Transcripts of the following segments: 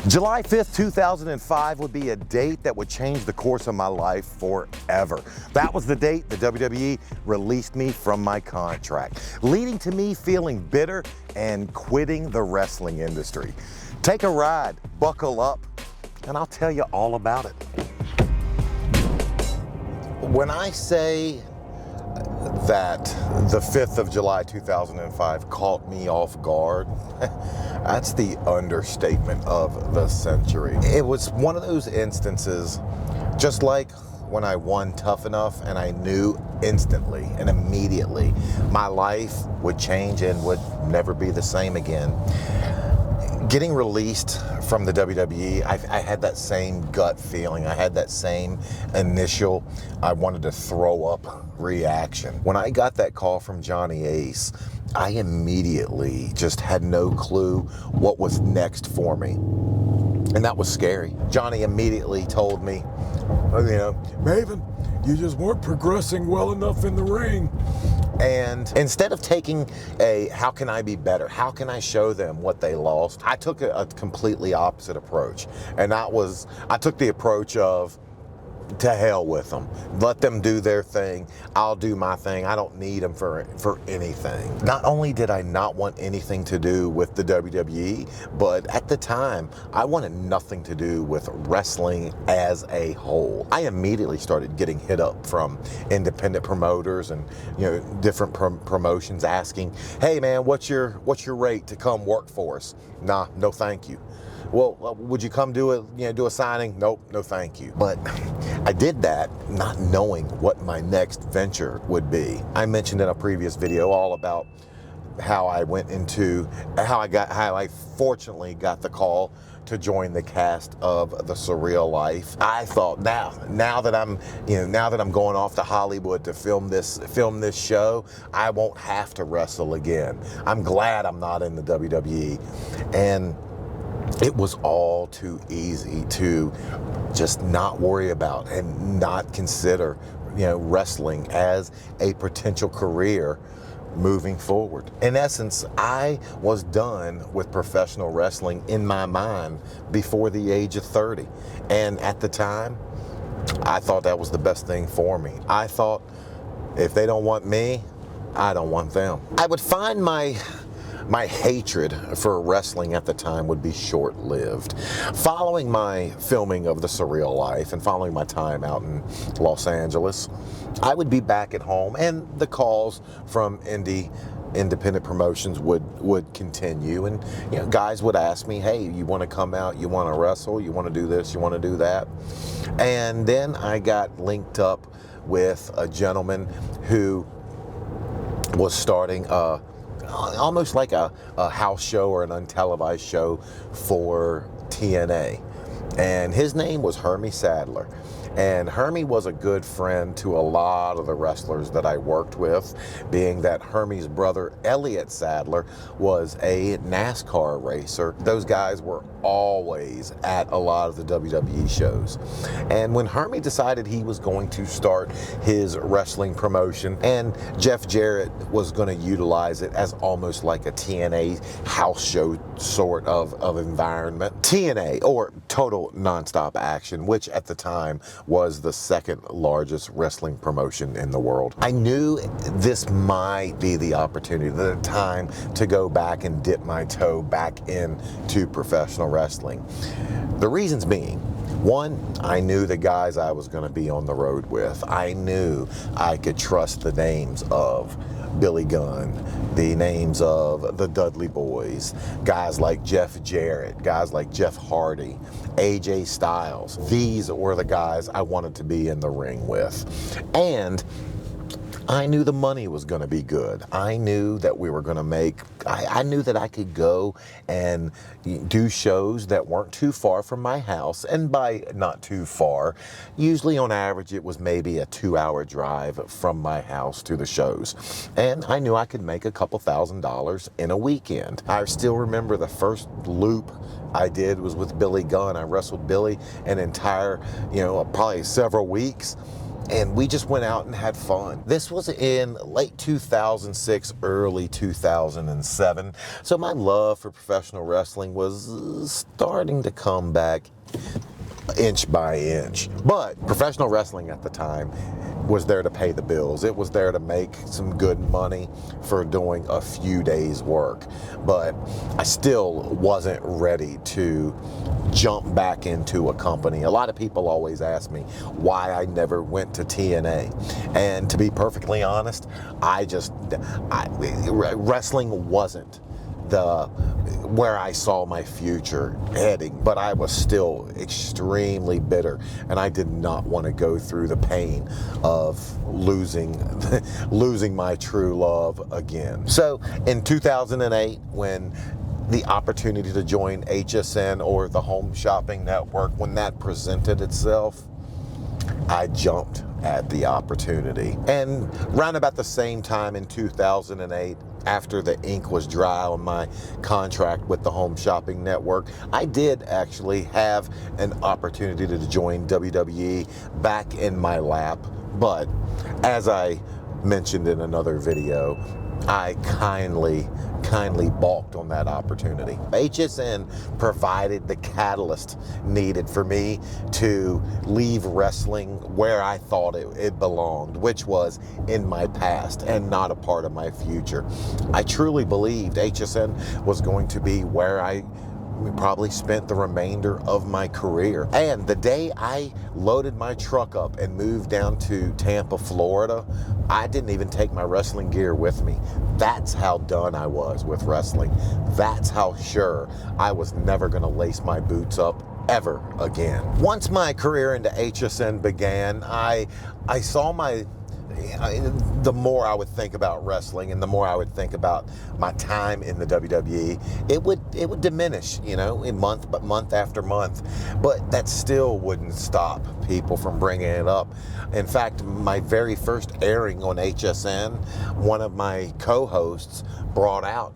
July 5th, 2005 would be a date that would change the course of my life forever. That was the date the WWE released me from my contract, leading to me feeling bitter and quitting the wrestling industry. Take a ride, buckle up, and I'll tell you all about it. When I say that the 5th of July 2005 caught me off guard, that's the understatement of the century. It was one of those instances, just like when I won Tough Enough and I knew instantly and immediately my life would change and would never be the same again. Getting released from the WWE, I had that same gut feeling. I had that same initial, I wanted to throw up reaction. When I got that call from Johnny Ace, I immediately just had no clue what was next for me. And that was scary. Johnny immediately told me, Maven, you just weren't progressing well enough in the ring. And instead of taking a, how can I be better? How can I show them what they lost? I took a completely opposite approach. And that was, I took the approach of, to hell with them. Let them do their thing. I'll do my thing. I don't need them for anything. Not only did I not want anything to do with the WWE, but at the time, I wanted nothing to do with wrestling as a whole. I immediately started getting hit up from independent promoters and different promotions asking, "Hey man, what's your rate to come work for us?" Nah, no thank you. Well, would you come do a signing? Nope, no thank you. But I did that not knowing what my next venture would be. I mentioned in a previous video all about how I went into, how I fortunately got the call to join the cast of The Surreal Life. I thought now that I'm going off to Hollywood to film this show, I won't have to wrestle again. I'm glad I'm not in the WWE. And it was all too easy to just not worry about and not consider, wrestling as a potential career moving forward. In essence, I was done with professional wrestling in my mind before the age of 30. And at the time, I thought that was the best thing for me. I thought, if they don't want me, I don't want them. I would find my hatred for wrestling at the time would be short-lived. Following my filming of The Surreal Life and following my time out in Los Angeles, I would be back at home and the calls from independent promotions would continue, and guys would ask me, "Hey, you want to come out, you want to wrestle, you want to do this, you want to do that?" And then I got linked up with a gentleman who was starting almost like a house show or an untelevised show for TNA. And his name was Hermie Sadler. And Hermie was a good friend to a lot of the wrestlers that I worked with, being that Hermie's brother, Elliott Sadler, was a NASCAR racer. Those guys were always at a lot of the WWE shows. And when Hermie decided he was going to start his wrestling promotion, and Jeff Jarrett was going to utilize it as almost like a TNA house show sort of environment, TNA, or Total Nonstop Action, which at the time was the second largest wrestling promotion in the world, I knew this might be the opportunity, the time to go back and dip my toe back into professional wrestling. The reasons being, one, I knew the guys I was going to be on the road with. I knew I could trust the names of Billy Gunn, the names of the Dudley Boys, guys like Jeff Jarrett, guys like Jeff Hardy, AJ Styles. These were the guys I wanted to be in the ring with. And I knew the money was going to be good. I knew that we were going to make, I knew that I could go and do shows that weren't too far from my house. And by not too far, usually on average it was maybe a 2-hour drive from my house to the shows. And I knew I could make a couple $1,000s in a weekend. I still remember the first loop I did was with Billy Gunn. I wrestled Billy an entire, probably several weeks. and we just went out and had fun. This was in late 2006, early 2007. So my love for professional wrestling was starting to come back inch by inch. But professional wrestling at the time was there to pay the bills. It was there to make some good money for doing a few days' work. But I still wasn't ready to jump back into a company. A lot of people always ask me why I never went to TNA. And to be perfectly honest, wrestling wasn't where I saw my future heading, but I was still extremely bitter, and I did not want to go through the pain of losing my true love again. So in 2008, when the opportunity to join HSN, or the Home Shopping Network, when that presented itself, I jumped at the opportunity. And round about the same time in 2008, after the ink was dry on my contract with the Home Shopping Network, I did actually have an opportunity to join WWE back in my lap. But as I mentioned in another video, I kindly balked on that opportunity. HSN provided the catalyst needed for me to leave wrestling where I thought it belonged, which was in my past and not a part of my future. I truly believed HSN was going to be where I probably spent the remainder of my career. And the day I loaded my truck up and moved down to Tampa, Florida, I didn't even take my wrestling gear with me. That's how done I was with wrestling. That's how sure I was never going to lace my boots up ever again. Once my career into HSN began, I saw the more I would think about wrestling and the more I would think about my time in the WWE, it would diminish, in month after month. But that still wouldn't stop people from bringing it up. In fact, my very first airing on HSN, one of my co-hosts brought out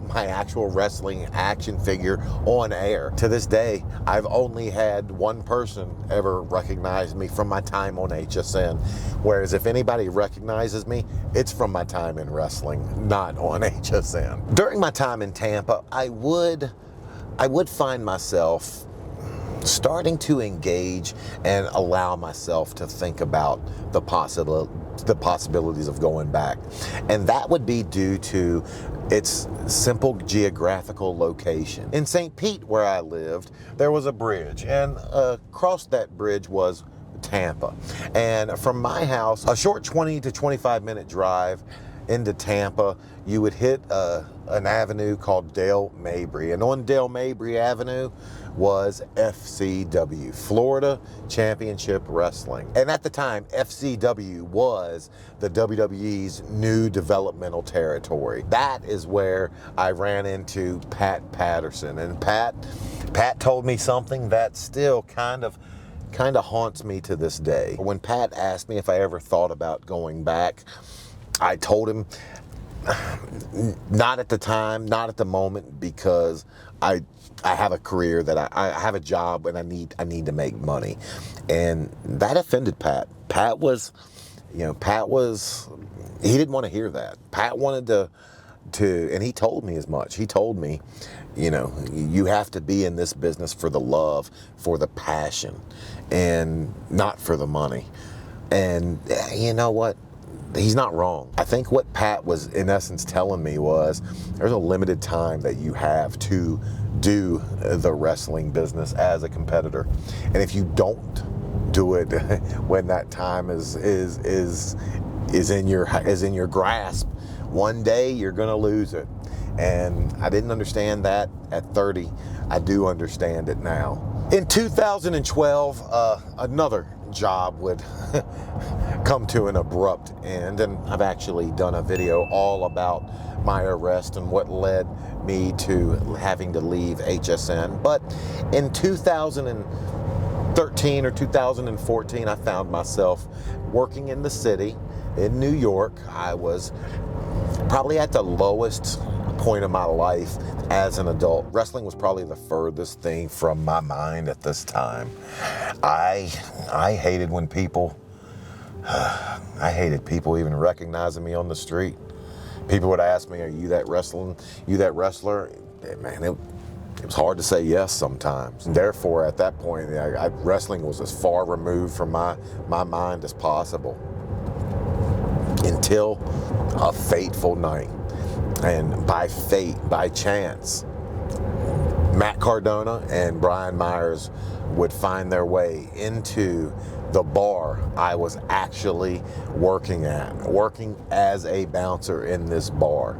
my actual wrestling action figure on air. To this day, I've only had one person ever recognize me from my time on HSN. Whereas if anybody recognizes me, it's from my time in wrestling, not on HSN. During my time in Tampa, I would find myself starting to engage and allow myself to think about the possibilities of going back. And that would be due to its simple geographical location. In St. Pete, where I lived, there was a bridge, and across that bridge was Tampa. And from my house, a short 20 to 25 minute drive into Tampa, you would hit an avenue called Dale Mabry. And on Dale Mabry Avenue was FCW, Florida Championship Wrestling. And at the time, FCW was the WWE's new developmental territory. That is where I ran into Pat Patterson. And Pat told me something that still kind of haunts me to this day. When Pat asked me if I ever thought about going back, I told him not at the time, not at the moment, because I have a career, that I have a job, and I need to make money. And that offended Pat. Pat was, he didn't want to hear that. Pat wanted to, and he told me as much. He told me, you have to be in this business for the love, for the passion, and not for the money. And you know what? He's not wrong. I think what Pat was in essence telling me was there's a limited time that you have to do the wrestling business as a competitor. And if you don't do it when that time is in your grasp, one day you're gonna lose it. And I didn't understand that at 30. I do understand it now. In 2012, another job would come to an abrupt end, and I've actually done a video all about my arrest and what led me to having to leave HSN. But in 2013 or 2014, I found myself working in the city in New York. I was probably at the lowest point of my life as an adult. Wrestling was probably the furthest thing from my mind at this time. I hated when people I hated people even recognizing me on the street. People would ask me, "Are you that wrestling? You that wrestler?" Man, it was hard to say yes sometimes. And therefore, at that point, wrestling was as far removed from my mind as possible. Until a fateful night. And by fate, by chance, Matt Cardona and Brian Myers would find their way into the bar I was actually working as a bouncer in this bar.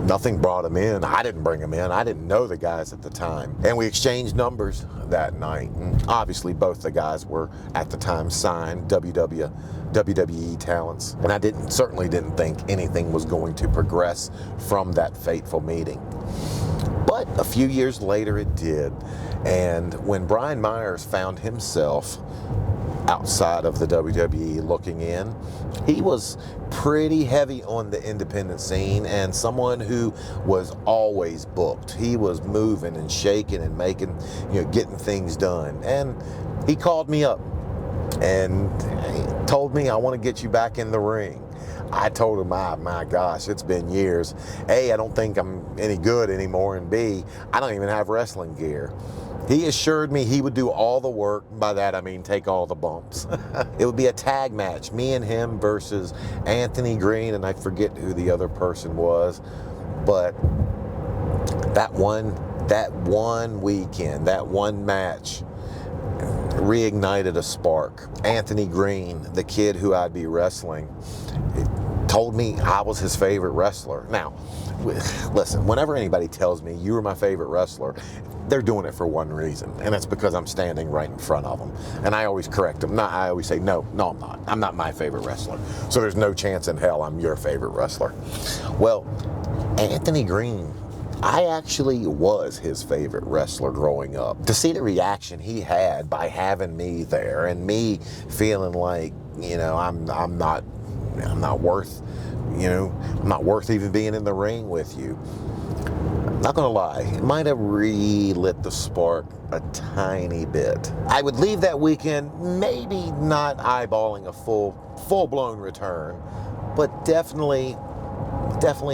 Nothing brought them in. I didn't bring them in. I didn't know the guys at the time. And we exchanged numbers that night. And obviously, both the guys were at the time signed WWE talents. And I certainly didn't think anything was going to progress from that fateful meeting. But a few years later, it did. And when Brian Myers found himself outside of the WWE looking in, he was pretty heavy on the independent scene and someone who was always booked. He was moving and shaking and making, getting things done. And he called me up and he told me, "I want to get you back in the ring." I told him, my gosh, it's been years. A, I don't think I'm any good anymore, and B, I don't even have wrestling gear. He assured me he would do all the work. By that, I mean take all the bumps. It would be a tag match, me and him versus Anthony Green, and I forget who the other person was. But that one weekend, that one match, reignited a spark. Anthony Green, the kid who I'd be wrestling, told me I was his favorite wrestler. Now, listen, whenever anybody tells me you were my favorite wrestler, they're doing it for one reason, and it's because I'm standing right in front of them. And I always correct them. I always say, no, I'm not. I'm not my favorite wrestler. So there's no chance in hell I'm your favorite wrestler. Well, Anthony Green, I actually was his favorite wrestler growing up. To see the reaction he had by having me there and me feeling like, I'm not worth, I'm not worth even being in the ring with you. Not gonna lie, it might have relit the spark a tiny bit. I would leave that weekend maybe not eyeballing a full-blown return, but definitely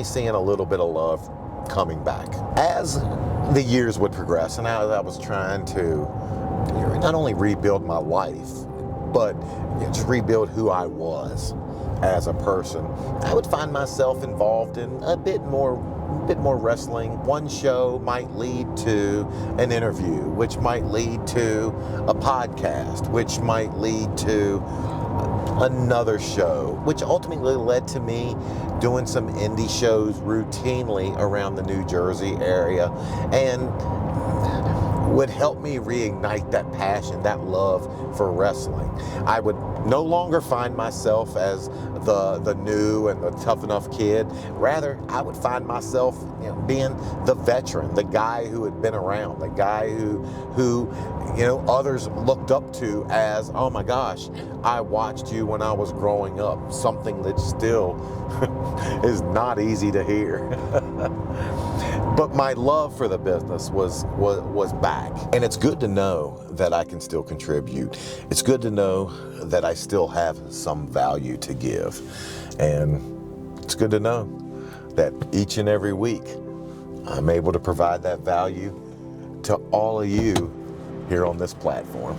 seeing a little bit of love coming back. As the years would progress, and I was trying to not only rebuild my life, but just rebuild who I was as a person, I would find myself involved in a bit more wrestling. One show might lead to an interview, which might lead to a podcast, which might lead to another show, which ultimately led to me doing some indie shows routinely around the New Jersey area, and would help me reignite that passion, that love for wrestling. I would no longer find myself as the new and the tough enough kid. Rather, I would find myself being the veteran, the guy who had been around, the guy who others looked up to as, oh my gosh, I watched you when I was growing up. Something that still is not easy to hear. But my love for the business was back. And it's good to know that I can still contribute. It's good to know that I still have some value to give. And it's good to know that each and every week I'm able to provide that value to all of you here on this platform.